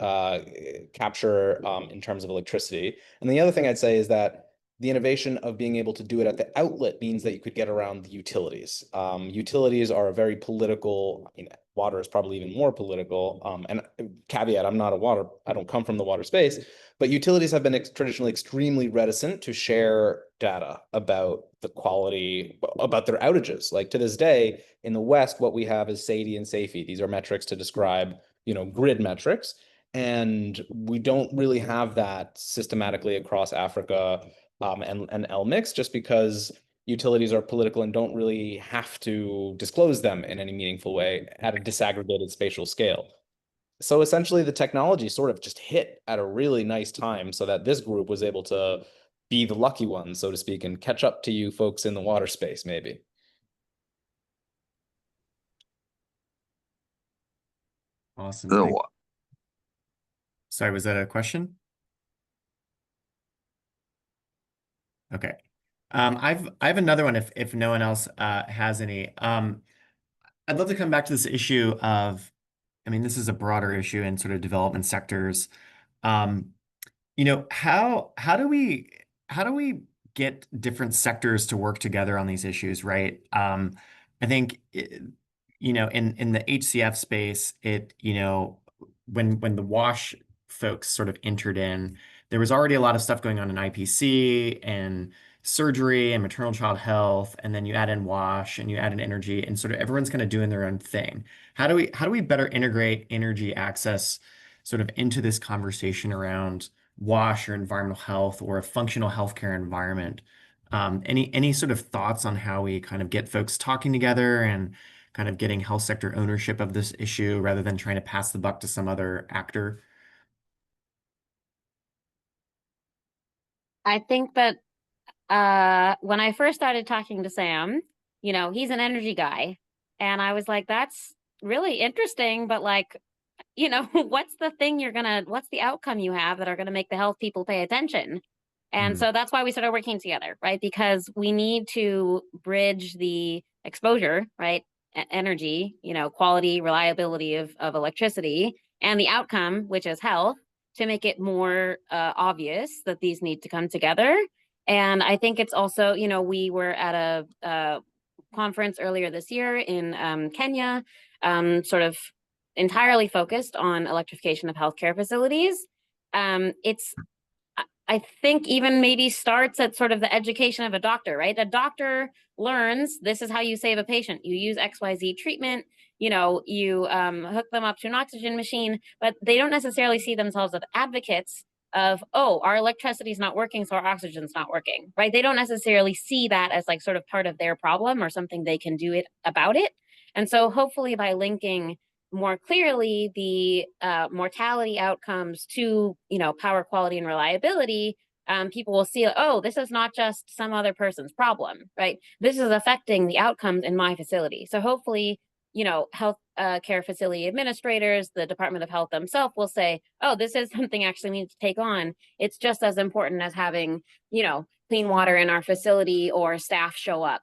capture in terms of electricity. And the other thing I'd say is that the innovation of being able to do it at the outlet means that you could get around the utilities. Utilities are a very political, water is probably even more political. And caveat, I don't come from the water space, but utilities have been traditionally extremely reticent to share data about the quality, about their outages. Like to this day, in the West, what we have is SAIDI and SAIFI. These are metrics to describe, grid metrics. And we don't really have that systematically across Africa and LMIX, just because utilities are political and don't really have to disclose them in any meaningful way at a disaggregated spatial scale. So essentially the technology sort of just hit at a really nice time so that this group was able to be the lucky one, so to speak, and catch up to you folks in the water space, maybe. Awesome. So, Sorry, was that a question? Okay. I have another one if no one else has any. I'd love to come back to this issue of, I mean, this is a broader issue in sort of development sectors. Um, how do we get different sectors to work together on these issues, right? I think in the HCF space, when the WASH folks sort of entered in, there was already a lot of stuff going on in IPC and surgery and maternal child health, and then you add in WASH and you add in energy, and sort of everyone's kind of doing their own thing. How do we better integrate energy access sort of into this conversation around WASH or environmental health or a functional healthcare environment? Any sort of thoughts on how we kind of get folks talking together and kind of getting health sector ownership of this issue rather than trying to pass the buck to some other actor? I think that when I first started talking to Sam, he's an energy guy. And I was like, that's really interesting, but like, what's the outcome you have that are gonna make the health people pay attention? And so that's why we started working together, right? Because we need to bridge the exposure, right? Energy, quality, reliability of electricity, and the outcome, which is health, to make it more obvious that these need to come together. And I think it's also, we were at a conference earlier this year in Kenya, sort of entirely focused on electrification of healthcare facilities. I think even maybe starts at sort of the education of a doctor, right? A doctor learns this is how you save a patient. You use XYZ treatment, you hook them up to an oxygen machine, but they don't necessarily see themselves as advocates of, oh, our electricity is not working, so our oxygen's not working, right? They don't necessarily see that as like sort of part of their problem or something they can do about it. And so hopefully by linking more clearly the mortality outcomes to power quality and reliability, people will see, oh, this is not just some other person's problem, right? This is affecting the outcomes in my facility. So hopefully, health care facility administrators, the Department of Health themselves will say, oh, this is something actually we need to take on. It's just as important as having clean water in our facility or staff show up.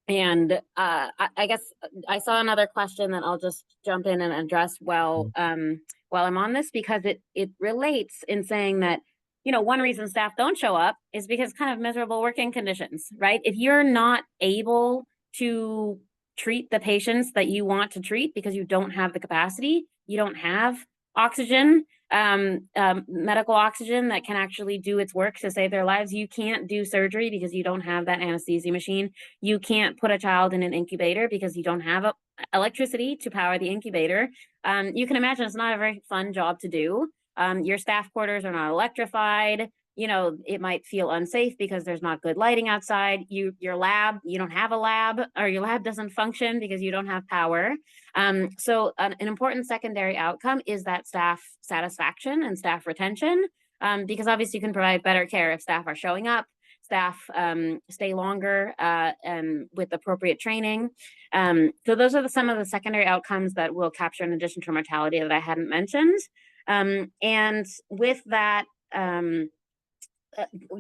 And I guess I saw another question that I'll just jump in and address while I'm on this, because it relates in saying that, one reason staff don't show up is because kind of miserable working conditions, right? If you're not able to treat the patients that you want to treat because you don't have the capacity, you don't have oxygen, medical oxygen that can actually do its work to save their lives. You can't do surgery because you don't have that anesthesia machine. You can't put a child in an incubator because you don't have electricity to power the incubator. You can imagine it's not a very fun job to do. Your staff quarters are not electrified. It might feel unsafe because there's not good lighting outside. Your lab, you don't have a lab, or your lab doesn't function because you don't have power. So an important secondary outcome is that staff satisfaction and staff retention, because obviously you can provide better care if staff are showing up, staff stay longer with appropriate training. So those are some of the secondary outcomes that we'll capture in addition to mortality that I hadn't mentioned. And with that,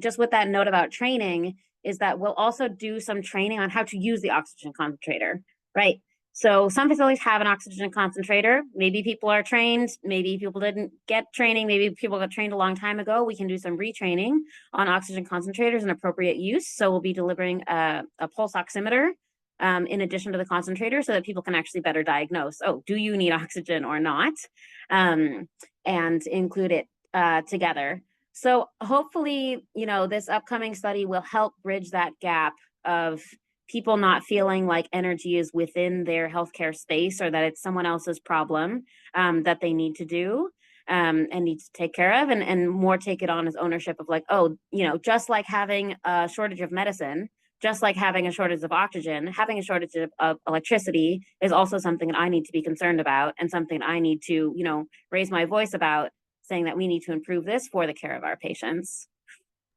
just with that note about training, is that we'll also do some training on how to use the oxygen concentrator, right? So some facilities have an oxygen concentrator. Maybe people are trained, maybe people didn't get training, maybe people got trained a long time ago. We can do some retraining on oxygen concentrators and appropriate use. So we'll be delivering a pulse oximeter in addition to the concentrator so that people can actually better diagnose, oh, do you need oxygen or not? And include it together. So hopefully, this upcoming study will help bridge that gap of people not feeling like energy is within their healthcare space, or that it's someone else's problem that they need to do and need to take care of, and more take it on as ownership of like, oh, just like having a shortage of medicine, just like having a shortage of oxygen, having a shortage of electricity is also something that I need to be concerned about, and something I need to, raise my voice about, saying that we need to improve this for the care of our patients.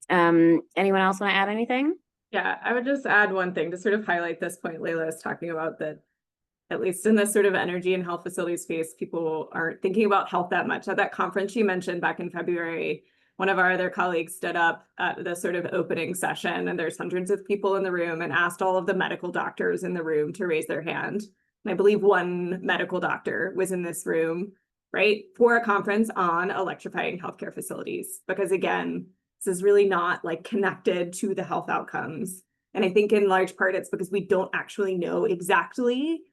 Anyone else want to add anything? Yeah, I would just add one thing to sort of highlight this point Layla is talking about, that at least in this sort of energy and health facility space, people aren't thinking about health that much. At that conference you mentioned back in February, one of our other colleagues stood up at the sort of opening session, and there's hundreds of people in the room, and asked all of the medical doctors in the room to raise their hand. And I believe one medical doctor was in this room, right, for a conference on electrifying healthcare facilities, because again, this is really not like connected to the health outcomes. And I think in large part it's because we don't actually know exactly,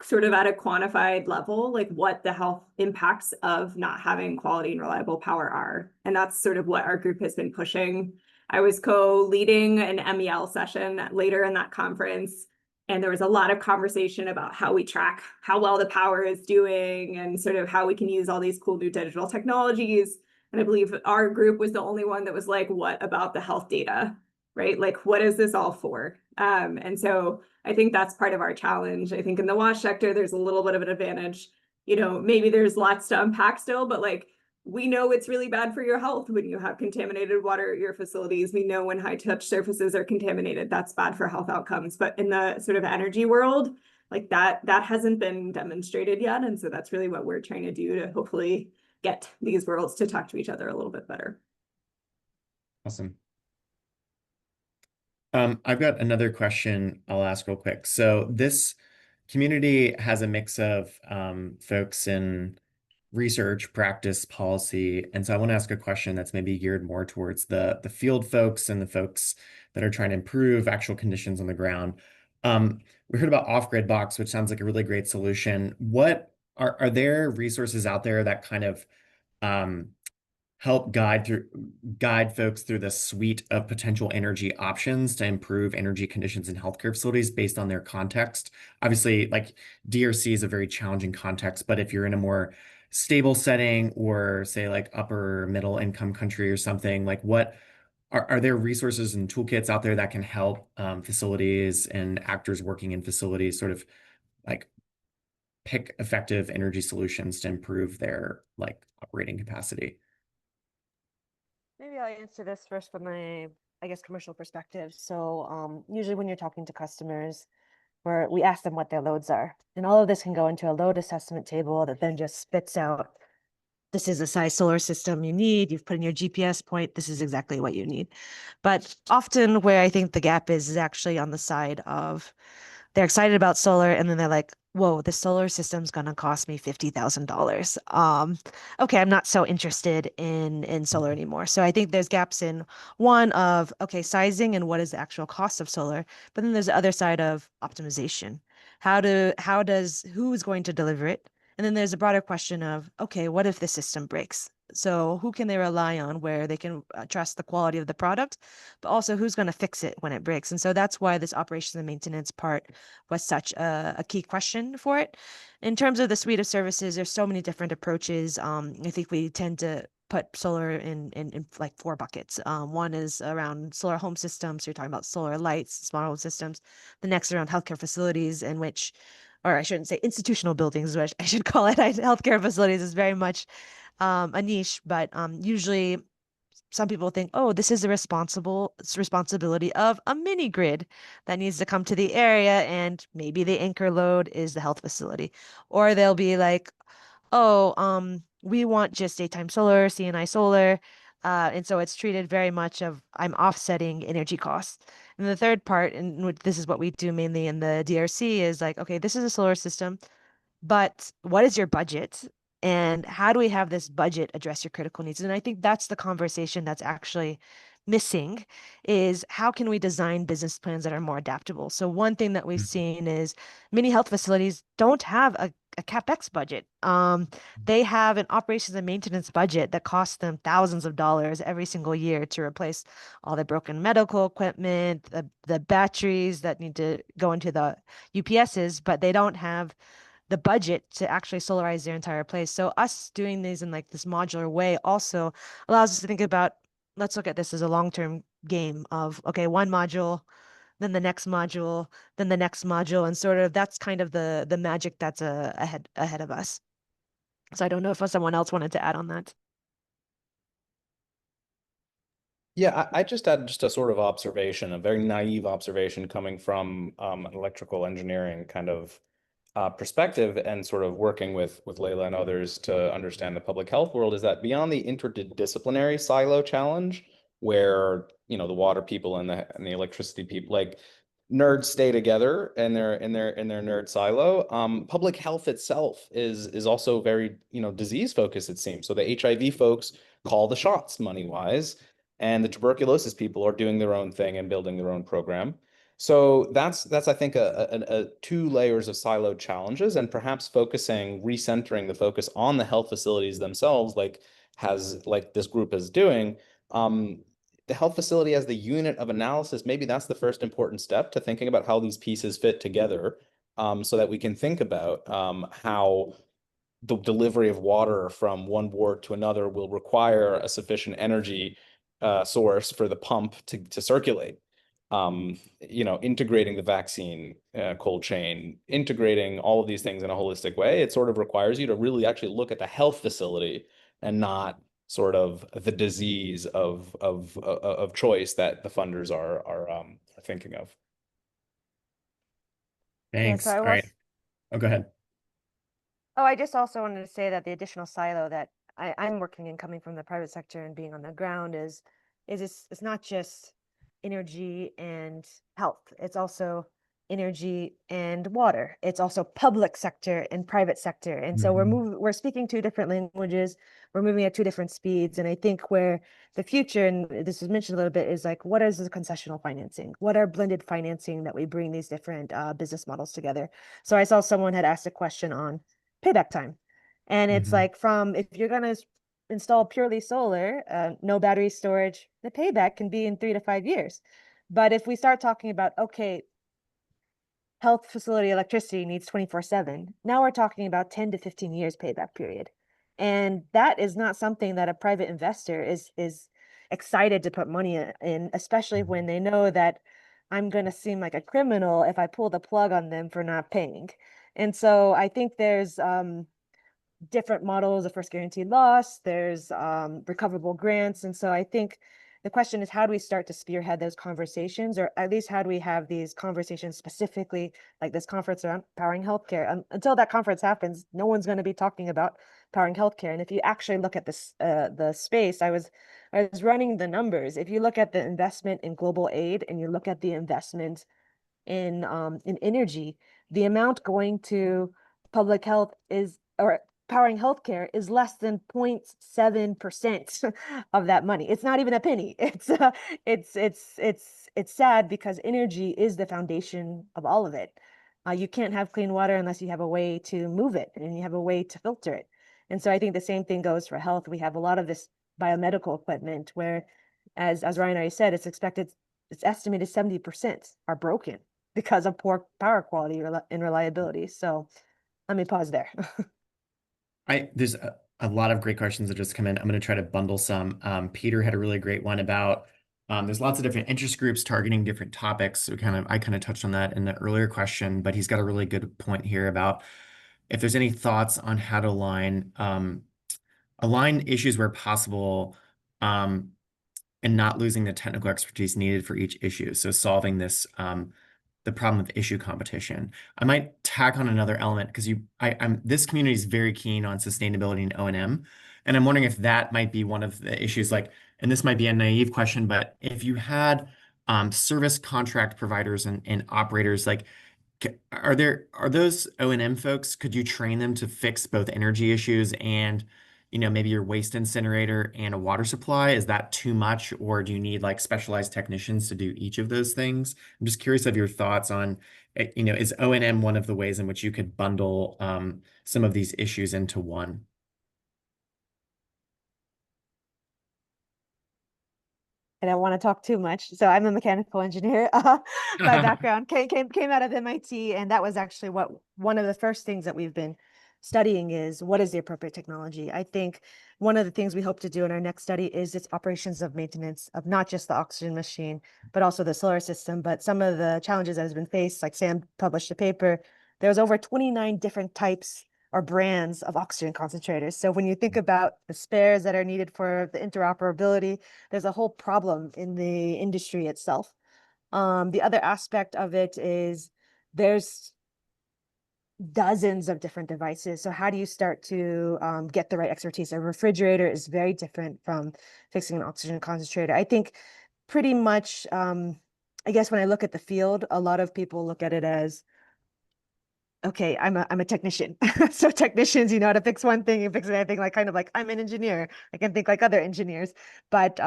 sort of at a quantified level, like what the health impacts of not having quality and reliable power are. And that's sort of what our group has been pushing. I was co-leading an MEL session later in that conference, and there was a lot of conversation about how we track how well the power is doing, and sort of how we can use all these cool new digital technologies. And I believe our group was the only one that was like, what about the health data, right? Like, what is this all for? And so I think that's part of our challenge. I think in the wash sector, there's a little bit of an advantage. Maybe there's lots to unpack still, but like, we know it's really bad for your health when you have contaminated water at your facilities. We know when high touch surfaces are contaminated, that's bad for health outcomes. But in the sort of energy world, like that hasn't been demonstrated yet. And so that's really what we're trying to do to hopefully get these worlds to talk to each other a little bit better. Awesome. I've got another question I'll ask real quick. So this community has a mix of folks in research, practice, policy. And so I want to ask a question that's maybe geared more towards the field folks and the folks that are trying to improve actual conditions on the ground. We heard about off-grid box, which sounds like a really great solution. What are there resources out there that kind of help guide folks through the suite of potential energy options to improve energy conditions in healthcare facilities based on their context? Obviously, like DRC is a very challenging context, but if you're in a more stable setting or say like upper middle income country or something, like what are there resources and toolkits out there that can help facilities and actors working in facilities sort of like pick effective energy solutions to improve their like operating capacity? Maybe I'll answer this first from my, I guess, commercial perspective. So usually when you're talking to customers, where we ask them what their loads are, and all of this can go into a load assessment table that then just spits out, this is the size solar system you need. You've put in your GPS point. This is exactly what you need. But often where I think the gap is actually on the side of they're excited about solar and then they're like, whoa, the solar system's gonna cost me $50,000. Okay, I'm not so interested in solar anymore. So I think there's gaps in one of okay, sizing and what is the actual cost of solar, but then there's the other side of optimization. How does who is going to deliver it? And then there's a broader question of okay, what if the system breaks? So who can they rely on where they can trust the quality of the product, but also who's going to fix it when it breaks? And so that's why this operations and maintenance part was such a key question for it. In terms of the suite of services, there's so many different approaches. I think we tend to put solar in like four buckets. One is around solar home systems. So you're talking about solar lights, smart home systems. The next around healthcare facilities in which, or I shouldn't say institutional buildings, which I should call it. Healthcare facilities is very much a niche, but usually some people think, oh, this is it's responsibility of a mini grid that needs to come to the area, and maybe the anchor load is the health facility. Or they'll be like, oh, we want just daytime solar, CNI solar. And so it's treated very much of I'm offsetting energy costs. And the third part, and this is what we do mainly in the DRC, is like, okay, this is a solar system. But what is your budget? And how do we have this budget address your critical needs? And I think that's the conversation that's actually missing is how can we design business plans that are more adaptable? So one thing that we've seen is many health facilities don't have a CapEx budget. They have an operations and maintenance budget that costs them thousands of dollars every single year to replace all the broken medical equipment, the batteries that need to go into the UPSs, but they don't have the budget to actually solarize their entire place. So us doing these in like this modular way also allows us to think about, let's look at this as a long-term game of, okay, one module, then the next module, then the next module, and sort of that's kind of the magic that's ahead of us. So I don't know if someone else wanted to add on that. Yeah, I just had just a sort of observation, a very naive observation coming from an electrical engineering kind of perspective and sort of working with Layla and others to understand the public health world is that beyond the interdisciplinary silo challenge, where the water people and the electricity people like nerds stay together in their nerd silo. Public health itself is also very disease focused, it seems. So the HIV folks call the shots money wise, and the tuberculosis people are doing their own thing and building their own program. So that's I think a two layers of siloed challenges, and perhaps recentering the focus on the health facilities themselves, like this group is doing. The health facility as the unit of analysis, maybe that's the first important step to thinking about how these pieces fit together, so that we can think about how the delivery of water from one ward to another will require a sufficient energy source for the pump to circulate. Integrating the vaccine cold chain, integrating all of these things in a holistic way, it sort of requires you to really actually look at the health facility and not sort of the disease of choice that the funders are thinking of. Yeah, so Thanks. I All was. right. Oh, go ahead. Oh, I just also wanted to say that the additional silo that I'm working in, coming from the private sector and being on the ground, is it's not just energy and health. It's also energy and water. It's also public sector and private sector. And so Mhm. we're speaking two different languages. We're moving at two different speeds. And I think where the future, and this was mentioned a little bit, is like, what is the concessional financing? What are blended financing that we bring these different business models together? So I saw someone had asked a question on payback time. And it's Mhm. like, from, if you're going to install purely solar, no battery storage, the payback can be in 3 to 5 years. But if we start talking about, okay, health facility electricity needs 24/7, now we're talking about 10 to 15 years payback period. And that is not something that a private investor is excited to put money in, especially when they know that I'm going to seem like a criminal if I pull the plug on them for not paying. And so I think there's different models of first guaranteed loss. There's recoverable grants. And so I think the question is, how do we start to spearhead those conversations, or at least how do we have these conversations specifically, like this conference around powering healthcare? Until that conference happens, no one's going to be talking about powering healthcare. And if you actually look at this, the space, I was running the numbers. If you look at the investment in global aid and you look at the investment in energy, the amount going to public health is, or powering healthcare, is less than 0.7% of that money. It's not even a penny. It's sad, because energy is the foundation of all of it. You can't have clean water unless you have a way to move it and you have a way to filter it. And so I think the same thing goes for health. We have a lot of this biomedical equipment where, as Ryan already said, it's estimated 70% are broken because of poor power quality and reliability. So let me pause there. There's a lot of great questions that just come in. I'm going to try to bundle some. Peter had a really great one about there's lots of different interest groups targeting different topics. So I kind of touched on that in the earlier question, but he's got a really good point here about if there's any thoughts on how to align issues where possible, and not losing the technical expertise needed for each issue. So solving the problem of issue competition. I might tack on another element because this community is very keen on sustainability and O&M, and I'm wondering if that might be one of the issues. Like, and this might be a naive question, but if you had service contract providers and operators, like, are those O&M folks, could you train them to fix both energy issues and maybe your waste incinerator and a water supply? Is that too much, or do you need like specialized technicians to do each of those things? I'm just curious of your thoughts on, is O&M one of the ways in which you could bundle some of these issues into one? I don't want to talk too much. So I'm a mechanical engineer by background. Came out of MIT, and that was actually one of the first things that we've been studying is, what is the appropriate technology? I think one of the things we hope to do in our next study is its operations of maintenance of not just the oxygen machine, but also the solar system. But some of the challenges that has been faced, like Sam published a paper, there's over 29 different types or brands of oxygen concentrators. So when you think about the spares that are needed for the interoperability, there's a whole problem in the industry itself. The other aspect of it is there's dozens of different devices. So how do you start to get the right expertise? A refrigerator is very different from fixing an oxygen concentrator. I think pretty much, I guess when I look at the field, a lot of people look at it as, okay, I'm a technician. So technicians, you know how to fix one thing, you fix anything, like kind of like I'm an engineer. I can think like other engineers. But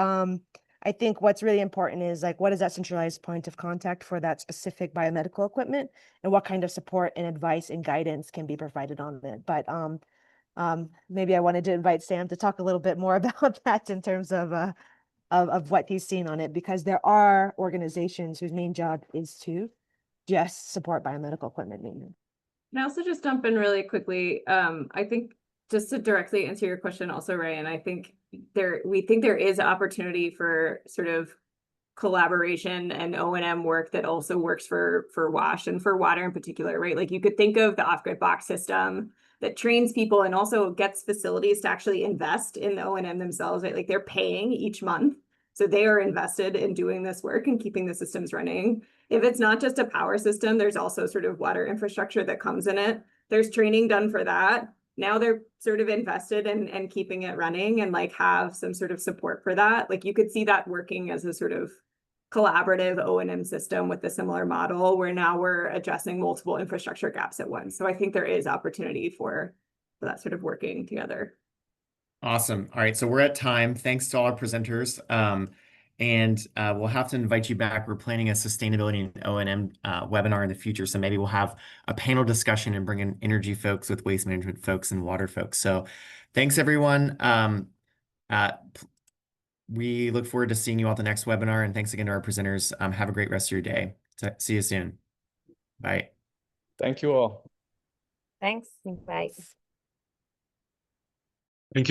I think what's really important is like, what is that centralized point of contact for that specific biomedical equipment, and what kind of support and advice and guidance can be provided on it. But maybe I wanted to invite Sam to talk a little bit more about that in terms of what he's seen on it, because there are organizations whose main job is to just support biomedical equipment maintenance. Can I also just jump in really quickly? I think just to directly answer your question also, Ryan, I think we think there is opportunity for sort of collaboration and O&M work that also works for WASH and for water in particular, right? Like you could think of the off-grid box system that trains people and also gets facilities to actually invest in the O&M themselves, right? Like they're paying each month. So they are invested in doing this work and keeping the systems running. If it's not just a power system, there's also sort of water infrastructure that comes in it. There's training done for that. Now they're sort of invested in keeping it running and like have some sort of support for that. Like you could see that working as a sort of collaborative O&M system with a similar model where now we're addressing multiple infrastructure gaps at once. So I think there is opportunity for that sort of working together. Awesome. All right, so we're at time. Thanks to all our presenters. And we'll have to invite you back. We're planning a sustainability and O&M webinar in the future. So maybe we'll have a panel discussion and bring in energy folks with waste management folks and water folks. So thanks, everyone. We look forward to seeing you all at the next webinar. And thanks again to our presenters. Have a great rest of your day. See you soon. Bye. Thank you all. Thanks. Bye. Thank you.